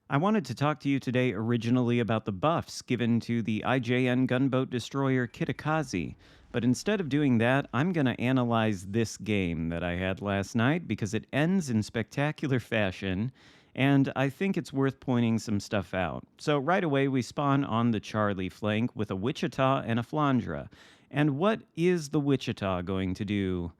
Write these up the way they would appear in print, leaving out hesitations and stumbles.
I wanted to talk to you today originally about the buffs given to the IJN gunboat destroyer Kitakazi, but instead of doing that, I'm going to analyze this game that I had last night because it ends in spectacular fashion, and I think it's worth pointing some stuff out. So, right away, we spawn on the Charlie flank with a Wichita and a Flandra. And what is the Wichita going to do?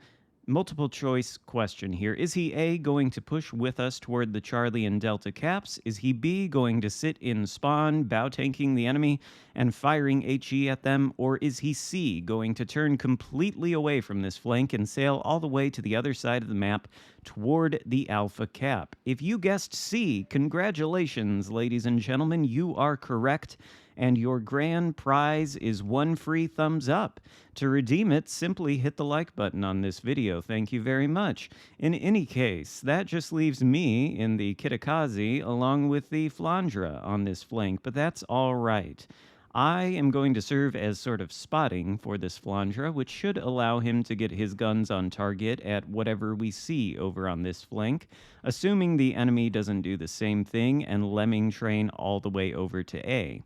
Multiple choice question here. Is he A, going to push with us toward the Charlie and Delta caps? Is he B, going to sit in spawn, bow tanking the enemy and firing HE at them? Or is he C, going to turn completely away from this flank and sail all the way to the other side of the map toward the Alpha cap? If you guessed C, congratulations, ladies and gentlemen, you are correct. And your grand prize is one free thumbs up. To redeem it, simply hit the like button on this video. Thank you very much. In any case, that just leaves me in the Kitakazi along with the Flandra on this flank, but that's all right. I am going to serve as sort of spotting for this Flandra, which should allow him to get his guns on target at whatever we see over on this flank, assuming the enemy doesn't do the same thing and lemming train all the way over to A.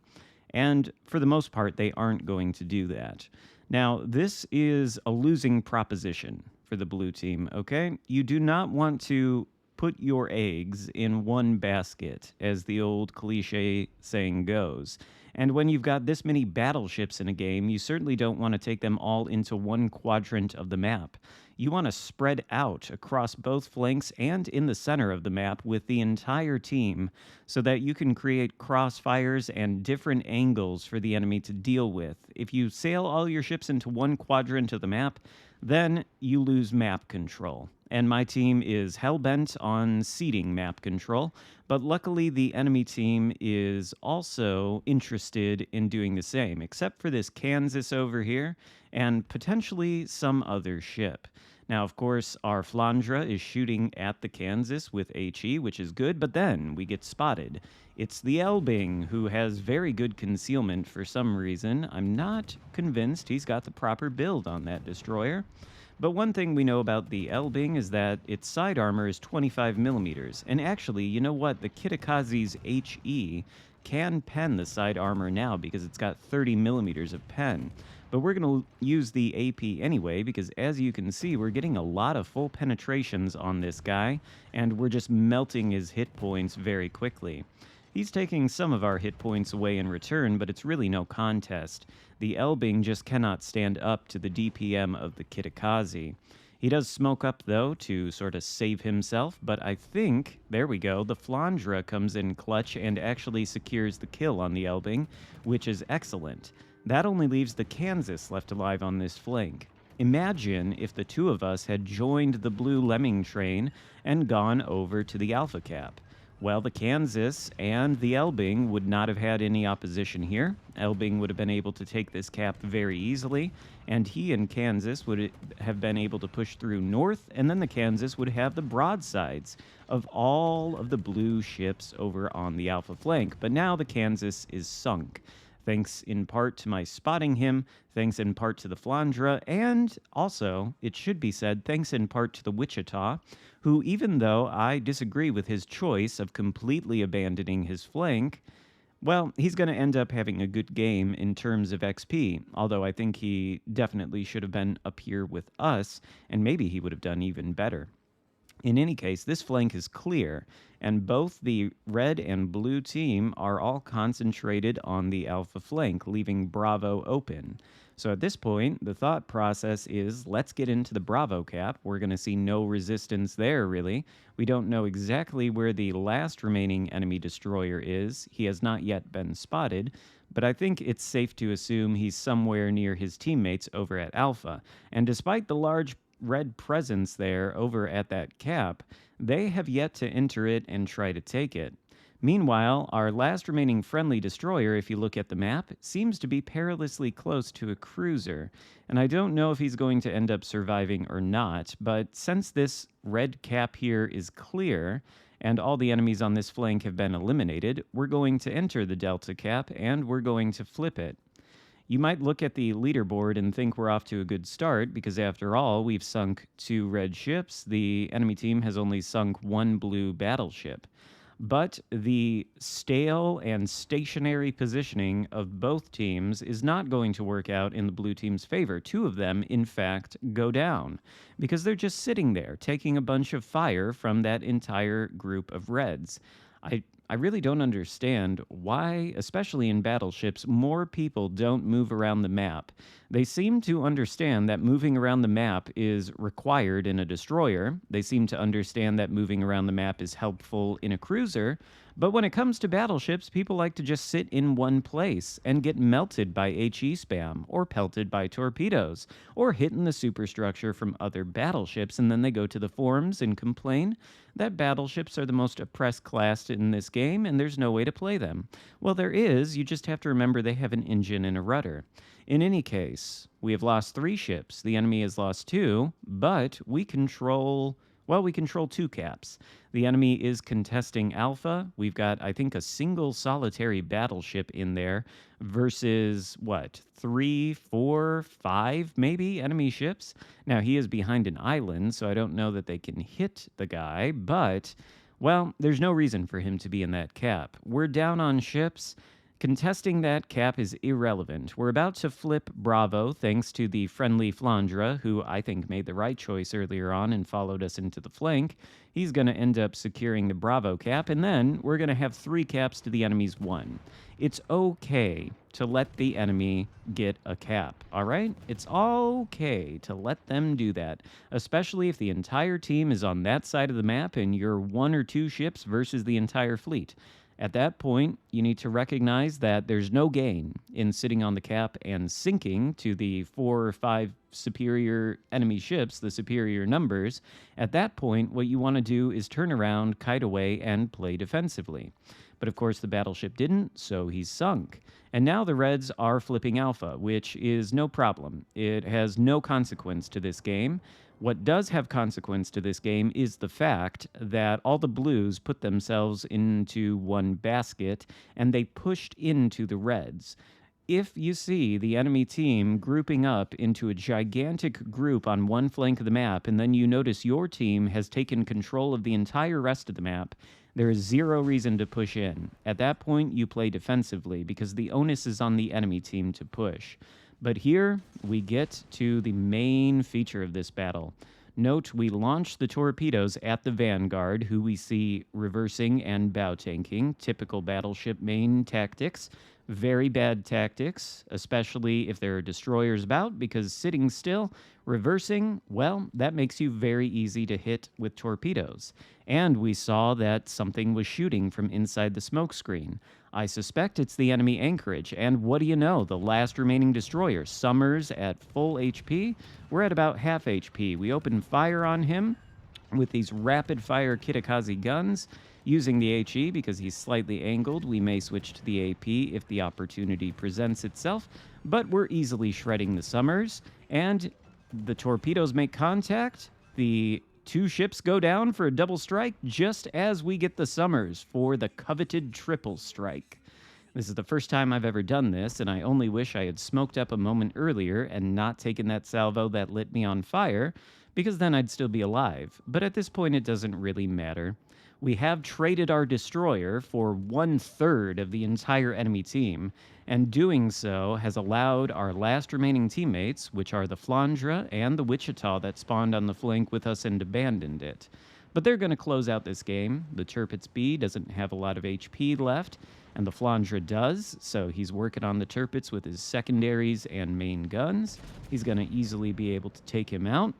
And for the most part, they aren't going to do that. Now, this is a losing proposition for the blue team, okay? You do not want to put your eggs in one basket, as the old cliche saying goes. And when you've got this many battleships in a game, you certainly don't want to take them all into one quadrant of the map. You want to spread out across both flanks and in the center of the map with the entire team so that you can create crossfires and different angles for the enemy to deal with. If you sail all your ships into one quadrant of the map, then you lose map control. And my team is hell-bent on ceding map control, but luckily the enemy team is also interested in doing the same, except for this Kansas over here, and potentially some other ship. Now, of course, our Flandra is shooting at the Kansas with HE, which is good, but then we get spotted. It's the Elbing, who has very good concealment for some reason. I'm not convinced he's got the proper build on that destroyer. But one thing we know about the Elbing is that its side armor is 25 millimeters. And actually, you know what? The Kitakazi's HE can pen the side armor now because it's got 30 millimeters of pen. But we're going to use the AP anyway because, as you can see, we're getting a lot of full penetrations on this guy, and we're just melting his hit points very quickly. He's taking some of our hit points away in return, but it's really no contest. The Elbing just cannot stand up to the DPM of the Kitakazi. He does smoke up, though, to sort of save himself, but I think, there we go, the Flandra comes in clutch and actually secures the kill on the Elbing, which is excellent. That only leaves the Kansas left alive on this flank. Imagine if the two of us had joined the blue lemming train and gone over to the Alpha Cap. Well, the Kansas and the Elbing would not have had any opposition here. Elbing would have been able to take this cap very easily, and he and Kansas would have been able to push through north, and then the Kansas would have the broadsides of all of the blue ships over on the Alpha flank. But now the Kansas is sunk. Thanks in part to my spotting him, thanks in part to the Flandra, and also, it should be said, thanks in part to the Wichita, who, even though I disagree with his choice of completely abandoning his flank, well, he's going to end up having a good game in terms of XP, although I think he definitely should have been up here with us, and maybe he would have done even better. In any case, this flank is clear, and both the red and blue team are all concentrated on the Alpha flank, leaving Bravo open. So at this point, the thought process is, let's get into the Bravo cap. We're going to see no resistance there, really. We don't know exactly where the last remaining enemy destroyer is. He has not yet been spotted, but I think it's safe to assume he's somewhere near his teammates over at Alpha. And despite the large red presence there over at that cap, they have yet to enter it and try to take it. Meanwhile, our last remaining friendly destroyer, if you look at the map, seems to be perilously close to a cruiser, and I don't know if he's going to end up surviving or not, but since this red cap here is clear, and all the enemies on this flank have been eliminated, we're going to enter the Delta cap, and we're going to flip it. You might look at the leaderboard and think we're off to a good start, because after all, we've sunk 2 red ships. The enemy team has only sunk 1 blue battleship. But the stale and stationary positioning of both teams is not going to work out in the blue team's favor. Two of them, in fact, go down because they're just sitting there taking a bunch of fire from that entire group of reds. I really don't understand why, especially in battleships, more people don't move around the map. They seem to understand that moving around the map is required in a destroyer. They seem to understand that moving around the map is helpful in a cruiser. But when it comes to battleships, people like to just sit in one place and get melted by HE spam, or pelted by torpedoes, or hit in the superstructure from other battleships, and then they go to the forums and complain that battleships are the most oppressed class in this game and there's no way to play them. Well, there is, you just have to remember they have an engine and a rudder. In any case, we have lost 3 ships, the enemy has lost 2, but we control two caps. The enemy is contesting Alpha. We've got, I think, a single solitary battleship in there versus, what, 3, 4, 5, maybe, enemy ships? Now, he is behind an island, so I don't know that they can hit the guy, but, well, there's no reason for him to be in that cap. We're down on ships. Contesting that cap is irrelevant. We're about to flip Bravo thanks to the friendly Flandre, who I think made the right choice earlier on and followed us into the flank. He's going to end up securing the Bravo cap, and then we're going to have 3 caps to the enemy's 1. It's okay to let the enemy get a cap, all right? It's okay to let them do that, especially if the entire team is on that side of the map and you're 1 or 2 ships versus the entire fleet. At that point, you need to recognize that there's no gain in sitting on the cap and sinking to the 4 or 5 superior enemy ships, the superior numbers. At that point, what you want to do is turn around, kite away, and play defensively. But of course, the battleship didn't, so he's sunk. And now the Reds are flipping Alpha, which is no problem. It has no consequence to this game. What does have consequence to this game is the fact that all the blues put themselves into one basket and they pushed into the reds. If you see the enemy team grouping up into a gigantic group on one flank of the map, and then you notice your team has taken control of the entire rest of the map, there is zero reason to push in. At that point, you play defensively because the onus is on the enemy team to push. But here, we get to the main feature of this battle. Note, we launch the torpedoes at the Vanguard, who we see reversing and bow tanking. Typical battleship main tactics. Very bad tactics, especially if there are destroyers about, because sitting still, reversing, well, that makes you very easy to hit with torpedoes. And we saw that something was shooting from inside the smoke screen. I suspect it's the enemy anchorage, and what do you know? The last remaining destroyer, Summers, at full HP. We're at about half HP. We open fire on him with these rapid-fire Kitakaze guns. Using the HE because he's slightly angled, we may switch to the AP if the opportunity presents itself, but we're easily shredding the Summers, and the torpedoes make contact. The 2 ships go down for a double strike just as we get the Summers for the coveted triple strike. This is the first time I've ever done this, and I only wish I had smoked up a moment earlier and not taken that salvo that lit me on fire, because then I'd still be alive. But at this point, it doesn't really matter. We have traded our destroyer for 1/3 of the entire enemy team, and doing so has allowed our last remaining teammates, which are the Flandre and the Wichita that spawned on the flank with us and abandoned it. But they're going to close out this game. The Tirpitz B doesn't have a lot of HP left, and the Flandre does, so he's working on the Tirpitz with his secondaries and main guns. He's going to easily be able to take him out.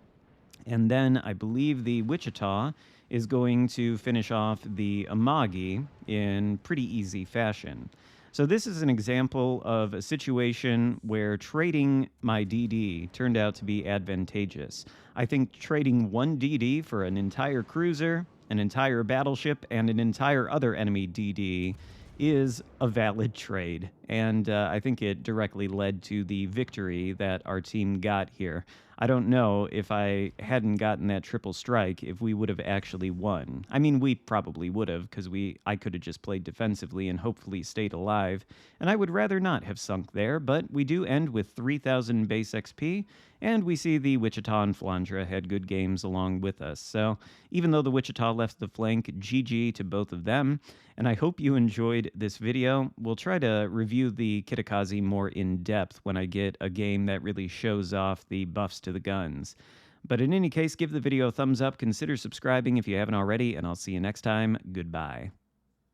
And then I believe the Wichita is going to finish off the Amagi in pretty easy fashion. So this is an example of a situation where trading my DD turned out to be advantageous. I think trading 1 DD for an entire cruiser, an entire battleship, and an entire other enemy DD is a valid trade, and I think it directly led to the victory that our team got here. I don't know if I hadn't gotten that triple strike if we would have actually won. I mean, we probably would have because I could have just played defensively and hopefully stayed alive, and I would rather not have sunk there, but we do end with 3,000 base XP, and we see the Wichita and Flandra had good games along with us. So even though the Wichita left the flank, GG to both of them, and I hope you enjoyed this video. We'll try to review the Kitakazi more in depth when I get a game that really shows off the buffs to the guns. But in any case, give the video a thumbs up, consider subscribing if you haven't already, and I'll see you next time. Goodbye.